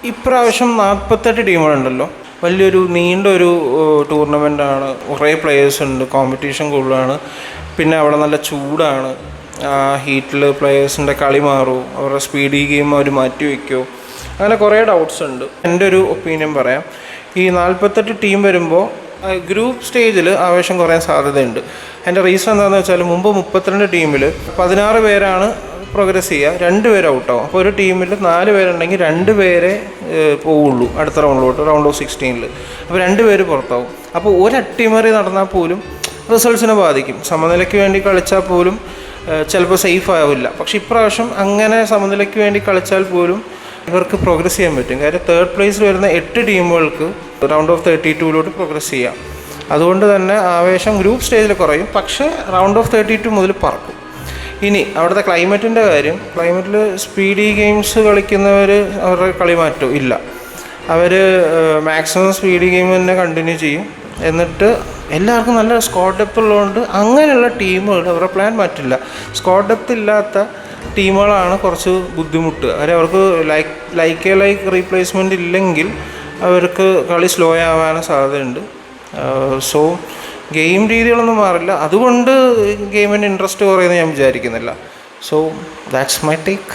ഇപ്രാവശ്യം 48 ടീമുകളുണ്ടല്ലോ, വലിയൊരു നീണ്ടൊരു ടൂർണമെൻ്റാണ്. കുറേ പ്ലെയേഴ്സ് ഉണ്ട്, കോമ്പറ്റീഷൻ കൂടുതലാണ്. പിന്നെ അവിടെ നല്ല ചൂടാണ്. ഹീറ്റിൽ പ്ലെയേഴ്സിൻ്റെ കളി മാറുമോ, അവരുടെ സ്പീഡി ഗെയിം അവർ മാറ്റി വയ്ക്കുമോ, അങ്ങനെ കുറേ ഡൗട്ട്സ് ഉണ്ട്. എൻ്റെ ഒരു ഒപ്പീനിയൻ പറയാം. ഈ 48 ടീം വരുമ്പോൾ ഗ്രൂപ്പ് സ്റ്റേജിൽ ആവേശം കുറയാൻ സാധ്യതയുണ്ട്. എൻ്റെ റീസൺ എന്താണെന്ന് വെച്ചാൽ, മുമ്പ് 32 ടീമിൽ 16 പേരാണ് പ്രോഗ്രസ് ചെയ്യുക, 2 പേര് ഔട്ടാവും. അപ്പോൾ ഒരു ടീമിൽ 4 പേരുണ്ടെങ്കിൽ 2 പേരെ പോവുള്ളൂ അടുത്ത റൗണ്ടിലോട്ട്, റൗണ്ട് ഓഫ് 16. അപ്പോൾ 2 പേര് പുറത്താവും. അപ്പോൾ ഒരു അട്ടിമറി നടന്നാൽ പോലും റിസൾട്ട്സിനെ ബാധിക്കും. സമനിലയ്ക്ക് വേണ്ടി കളിച്ചാൽ പോലും ചിലപ്പോൾ സേഫ് ആവില്ല. പക്ഷെ ഇപ്രാവശ്യം അങ്ങനെ സമനിലയ്ക്ക് വേണ്ടി കളിച്ചാൽ പോലും ഇവർക്ക് പ്രോഗ്രസ് ചെയ്യാൻ പറ്റും. കാര്യം 3rd പ്ലേസിൽ വരുന്ന 8 ടീമുകൾക്ക് റൗണ്ട് ഓഫ് 32 പ്രോഗ്രസ് ചെയ്യാം. അതുകൊണ്ട് തന്നെ ആവേശം ഗ്രൂപ്പ് സ്റ്റേജിൽ കുറയും, പക്ഷേ റൗണ്ട് ഓഫ് 32 മുതൽ പറക്കും. ഇനി അവിടുത്തെ ക്ലൈമറ്റിൻ്റെ കാര്യം, ക്ലൈമറ്റിൽ സ്പീഡി ഗെയിംസ് കളിക്കുന്നവർ അവരുടെ കളി മാറ്റവും ഇല്ല. അവർ മാക്സിമം സ്പീഡി ഗെയിം തന്നെ കണ്ടിന്യൂ ചെയ്യും. എന്നിട്ട് എല്ലാവർക്കും നല്ല സ്ക്വാഡ് ഡെപ്ത് ഉള്ളതുകൊണ്ട് അങ്ങനെയുള്ള ടീമുകൾ അവരുടെ പ്ലാൻ മാറ്റില്ല. സ്ക്വാഡ് ഡെപ്ത് ഇല്ലാത്ത ടീമുകളാണ് കുറച്ച് ബുദ്ധിമുട്ട്. അവർക്ക് ലൈക്ക് റീപ്ലേസ്മെൻ്റ് ഇല്ലെങ്കിൽ അവർക്ക് കളി സ്ലോ ആവാനും സാധ്യതയുണ്ട്. സോ ഗെയിം രീതികളൊന്നും മാറില്ല, അതുകൊണ്ട് ഗെയിമിൻ്റെ ഇൻട്രസ്റ്റ് കുറയുമെന്ന് ഞാൻ വിചാരിക്കുന്നില്ല. So that's my take.